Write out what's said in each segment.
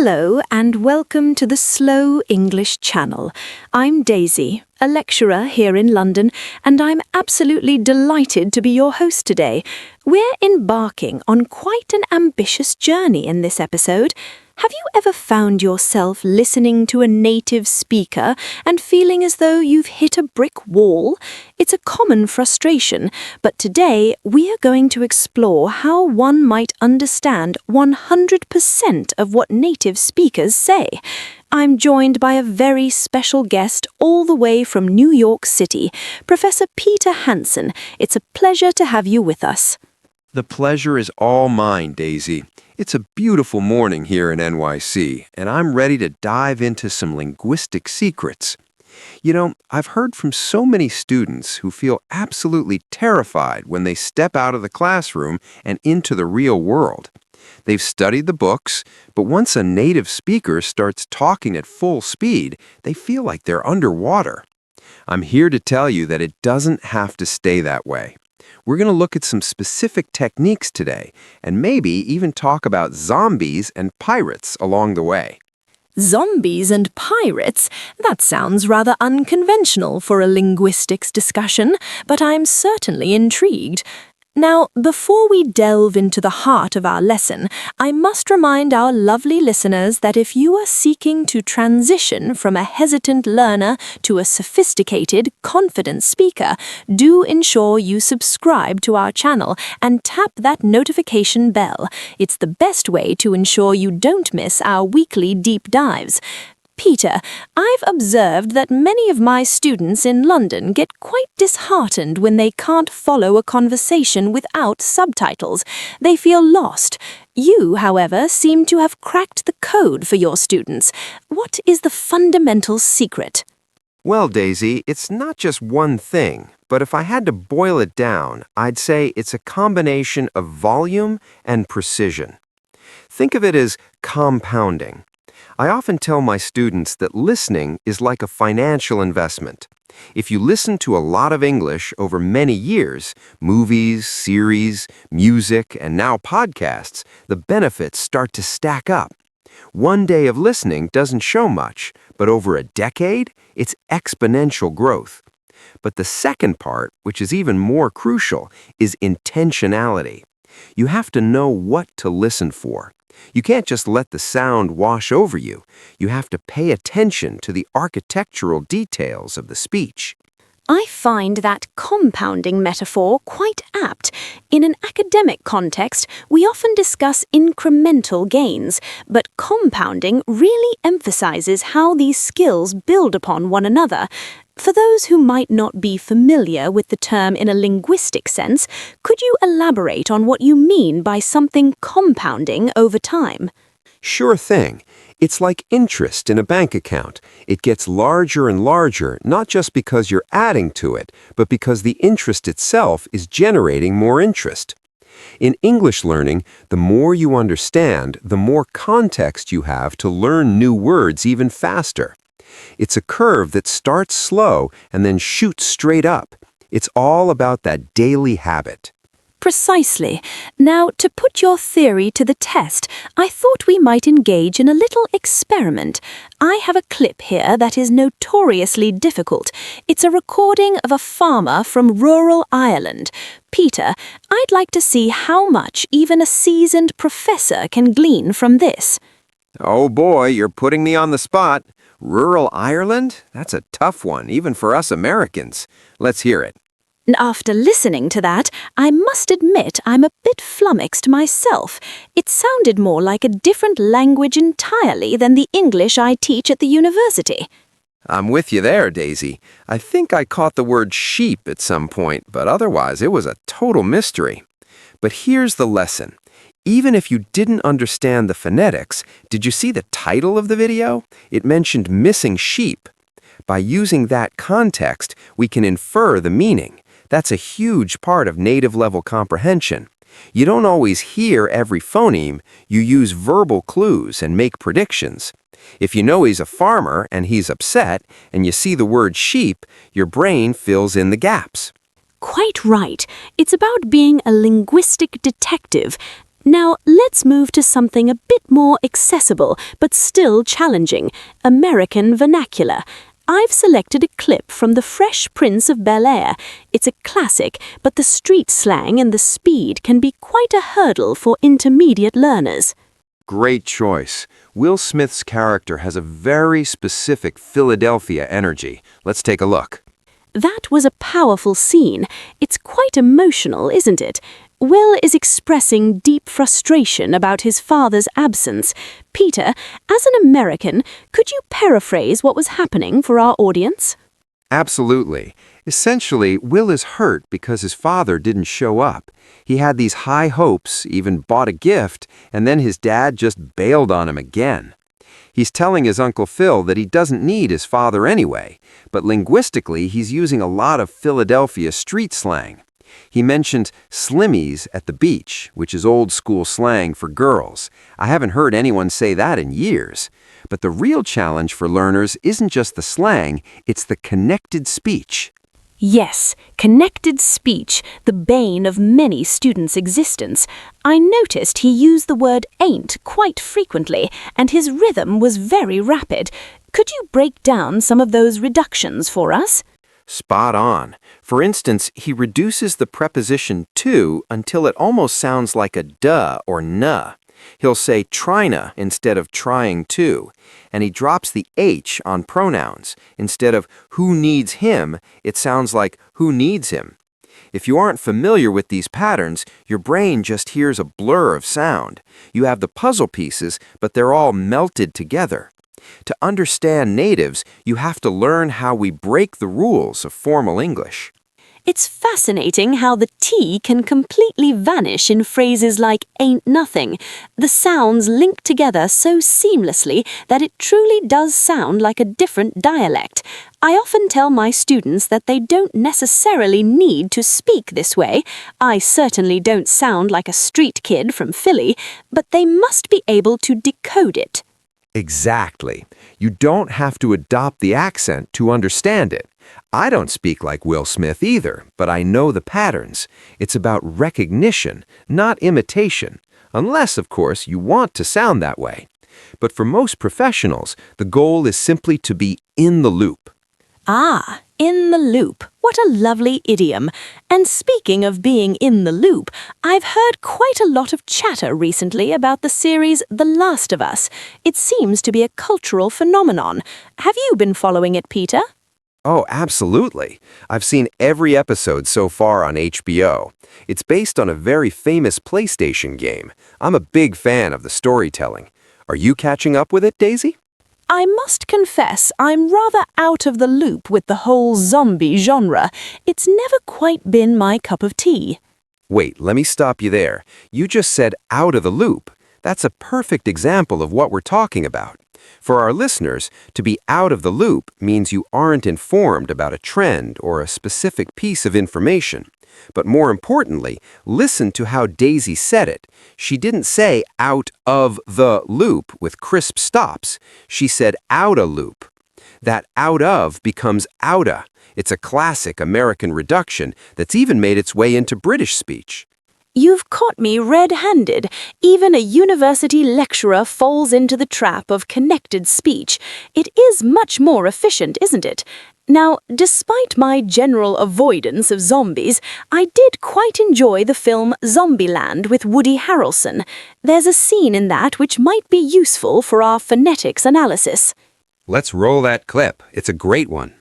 Hello and welcome to the Slow English channel. I'm Daisy, a lecturer here in London, and I'm absolutely delighted to be your host today. We're embarking on quite an ambitious journey in this episode. Have you ever found yourself listening to a native speaker and feeling as though you've hit a brick wall? It's a common frustration, but today we are going to explore how one might understand 100% of what native speakers say. I'm joined by a very special guest all the way from New York City, Professor Peter Hansen. It's a pleasure to have you with us. The pleasure is all mine, Daisy. It's a beautiful morning here in NYC, and I'm ready to dive into some linguistic secrets. You know, I've heard from so many students who feel absolutely terrified when they step out of the classroom and into the real world. They've studied the books, but once a native speaker starts talking at full speed, they feel like they're underwater. I'm here to tell you that it doesn't have to stay that way. We're going to look at some specific techniques today, and maybe even talk about zombies and pirates along the way. Zombies and pirates? That sounds rather unconventional for a linguistics discussion, but I'm certainly intrigued. Now, before we delve into the heart of our lesson, I must remind our lovely listeners that if you are seeking to transition from a hesitant learner to a sophisticated, confident speaker, do ensure you subscribe to our channel and tap that notification bell. It's the best way to ensure you don't miss our weekly deep dives. Peter, I've observed that many of my students in London get quite disheartened when they can't follow a conversation without subtitles. They feel lost. You, however, seem to have cracked the code for your students. What is the fundamental secret? Well, Daisy, it's not just one thing, but if I had to boil it down, I'd say it's a combination of volume and precision. Think of it as compounding. I often tell my students that listening is like a financial investment. If you listen to a lot of English over many years, movies, series, music, and now podcasts, the benefits start to stack up. One day of listening doesn't show much, but over a decade, it's exponential growth. But the second part, which is even more crucial, is intentionality. You have to know what to listen for. You can't just let the sound wash over you. You have to pay attention to the architectural details of the speech. I find that compounding metaphor quite apt. In an academic context, we often discuss incremental gains, but compounding really emphasizes how these skills build upon one another. For those who might not be familiar with the term in a linguistic sense, could you elaborate on what you mean by something compounding over time? Sure thing. It's like interest in a bank account. It gets larger and larger, not just because you're adding to it, but because the interest itself is generating more interest. In English learning, the more you understand, the more context you have to learn new words even faster. It's a curve that starts slow and then shoots straight up. It's all about that daily habit. Precisely. Now, to put your theory to the test, I thought we might engage in a little experiment. I have a clip here that is notoriously difficult. It's a recording of a farmer from rural Ireland. Peter, I'd like to see how much even a seasoned professor can glean from this. Oh boy, you're putting me on the spot. Rural Ireland? That's a tough one, even for us Americans. Let's hear it. After listening to that, I must admit I'm a bit flummoxed myself. It sounded more like a different language entirely than the English I teach at the university. I'm with you there, Daisy. I think I caught the word sheep at some point, but otherwise it was a total mystery. But here's the lesson. Even if you didn't understand the phonetics, did you see the title of the video? It mentioned missing sheep. By using that context, we can infer the meaning. That's a huge part of native-level comprehension. You don't always hear every phoneme. You use verbal clues and make predictions. If you know he's a farmer and he's upset, and you see the word sheep, your brain fills in the gaps. Quite right. It's about being a linguistic detective. Now, let's move to something a bit more accessible, but still challenging, American vernacular. I've selected a clip from The Fresh Prince of Bel-Air. It's a classic, but the street slang and the speed can be quite a hurdle for intermediate learners. Great choice. Will Smith's character has a very specific Philadelphia energy. Let's take a look. That was a powerful scene. It's quite emotional, isn't it? Will is expressing deep frustration about his father's absence. Peter, as an American, could you paraphrase what was happening for our audience? Absolutely. Essentially, Will is hurt because his father didn't show up. He had these high hopes, even bought a gift, and then his dad just bailed on him again. He's telling his Uncle Phil that he doesn't need his father anyway, but linguistically he's using a lot of Philadelphia street slang. He mentioned slimmies at the beach, which is old school slang for girls. I haven't heard anyone say that in years. But the real challenge for learners isn't just the slang, it's the connected speech. Yes, connected speech, the bane of many students' existence. I noticed he used the word ain't quite frequently, and his rhythm was very rapid. Could you break down some of those reductions for us? Spot on. For instance, he reduces the preposition to until it almost sounds like a duh or nuh. He'll say tryna instead of trying to, and he drops the H on pronouns. Instead of who needs him, it sounds like who needs him. If you aren't familiar with these patterns, your brain just hears a blur of sound. You have the puzzle pieces, but they're all melted together. To understand natives, you have to learn how we break the rules of formal English. It's fascinating how the T can completely vanish in phrases like ain't nothing. The sounds link together so seamlessly that it truly does sound like a different dialect. I often tell my students that they don't necessarily need to speak this way. I certainly don't sound like a street kid from Philly, but they must be able to decode it. Exactly. You don't have to adopt the accent to understand it. I don't speak like Will Smith either, but I know the patterns. It's about recognition, not imitation, unless, of course, you want to sound that way. But for most professionals, the goal is simply to be in the loop. Ah, in the loop. What a lovely idiom. And speaking of being in the loop, I've heard quite a lot of chatter recently about the series The Last of Us. It seems to be a cultural phenomenon. Have you been following it, Peter? Oh, absolutely. I've seen every episode so far on HBO. It's based on a very famous PlayStation game. I'm a big fan of the storytelling. Are you catching up with it, Daisy? I must confess I'm rather out of the loop with the whole zombie genre. It's never quite been my cup of tea. Wait, let me stop you there. You just said out of the loop. That's a perfect example of what we're talking about. For our listeners, to be out of the loop means you aren't informed about a trend or a specific piece of information. But more importantly, listen to how Daisy said it. She didn't say out of the loop with crisp stops. She said outa loop. That out of becomes outa. It's a classic American reduction that's even made its way into British speech. You've caught me red-handed. Even a university lecturer falls into the trap of connected speech. It is much more efficient, isn't it? Now, despite my general avoidance of zombies, I did quite enjoy the film Zombieland with Woody Harrelson. There's a scene in that which might be useful for our phonetics analysis. Let's roll that clip. It's a great one.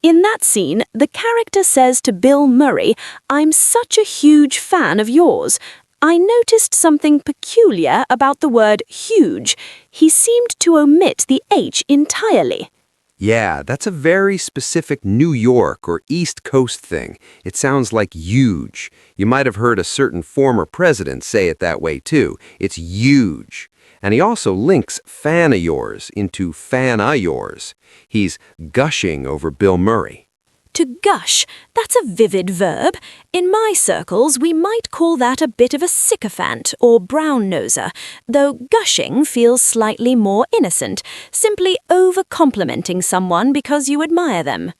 In that scene, the character says to Bill Murray, "I'm such a huge fan of yours." I noticed something peculiar about the word huge. He seemed to omit the H entirely. Yeah, that's a very specific New York or East Coast thing. It sounds like huge. You might have heard a certain former president say it that way too. It's huge. And he also links fan of yours into fan of yours. He's gushing over Bill Murray. To gush, that's a vivid verb. In my circles, we might call that a bit of a sycophant or brown-noser, though gushing feels slightly more innocent, simply over-complimenting someone because you admire them.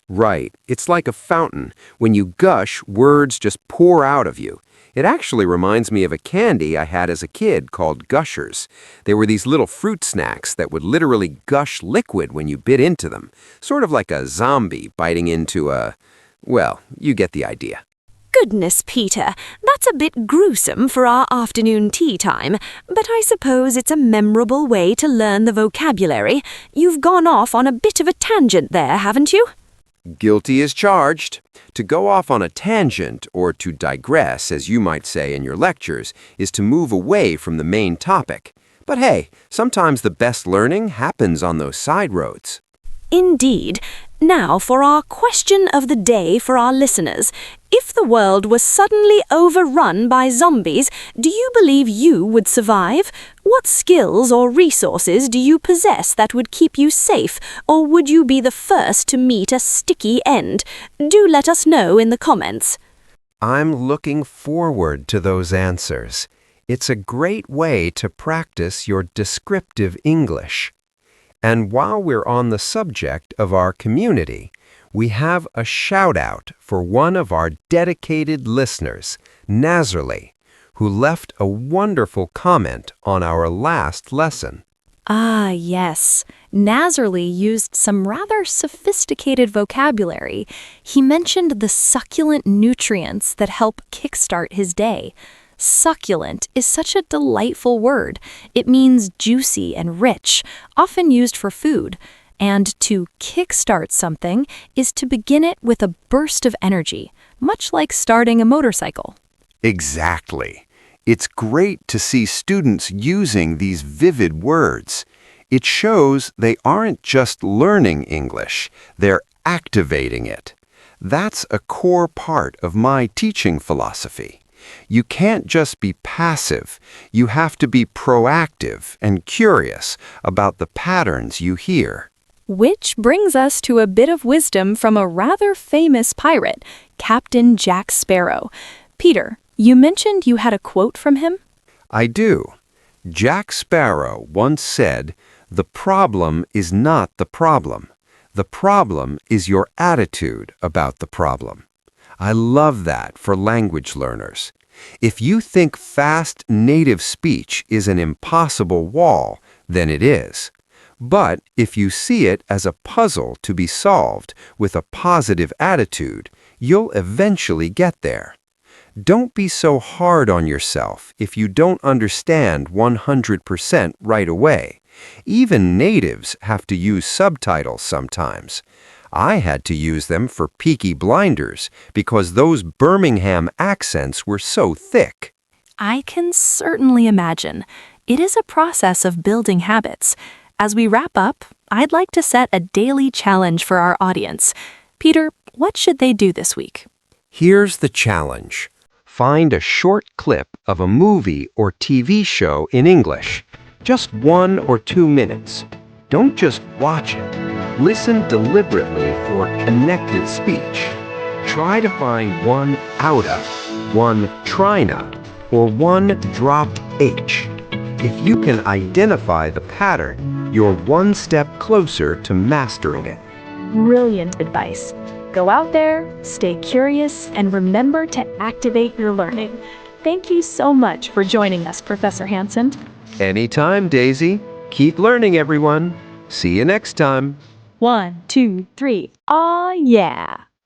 Right. It's like a fountain. When you gush, words just pour out of you. It actually reminds me of a candy I had as a kid called Gushers. They were these little fruit snacks that would literally gush liquid when you bit into them, sort of like a zombie biting into a... Well, you get the idea. Goodness, Peter, that's a bit gruesome for our afternoon tea time, but I suppose it's a memorable way to learn the vocabulary. You've gone off on a bit of a tangent there, haven't you? Guilty as charged. To go off on a tangent, or to digress, as you might say in your lectures, is to move away from the main topic. But hey, sometimes the best learning happens on those side roads. Indeed. Now for our question of the day for our listeners. If the world was suddenly overrun by zombies, do you believe you would survive? What skills or resources do you possess that would keep you safe, or would you be the first to meet a sticky end? Do let us know in the comments. I'm looking forward to those answers. It's a great way to practice your descriptive English. And while we're on the subject of our community, we have a shout-out for one of our dedicated listeners, Nazarly, who left a wonderful comment on our last lesson. Ah, yes. Nazarly used some rather sophisticated vocabulary. He mentioned the succulent nutrients that help kickstart his day. Succulent is such a delightful word. It means juicy and rich, often used for food. And to kickstart something is to begin it with a burst of energy, much like starting a motorcycle. Exactly. It's great to see students using these vivid words. It shows they aren't just learning English, they're activating it. That's a core part of my teaching philosophy. You can't just be passive. You have to be proactive and curious about the patterns you hear. Which brings us to a bit of wisdom from a rather famous pirate, Captain Jack Sparrow. Peter, you mentioned you had a quote from him? I do. Jack Sparrow once said, "The problem is not the problem. The problem is your attitude about the problem." I love that for language learners. If you think fast native speech is an impossible wall, then it is. But if you see it as a puzzle to be solved with a positive attitude, you'll eventually get there. Don't be so hard on yourself if you don't understand 100% right away. Even natives have to use subtitles sometimes. I had to use them for Peaky Blinders because those Birmingham accents were so thick. I can certainly imagine. It is a process of building habits. As we wrap up, I'd like to set a daily challenge for our audience. Peter, what should they do this week? Here's the challenge. Find a short clip of a movie or TV show in English. Just 1 or 2 minutes. Don't just watch it. Listen deliberately for connected speech. Try to find one outa, one trina, or one dropped H. If you can identify the pattern, you're one step closer to mastering it. Brilliant advice. Go out there, stay curious, and remember to activate your learning. Thank you so much for joining us, Professor Hansen. Anytime, Daisy. Keep learning, everyone. See you next time. 1, 2, 3. Aw, yeah.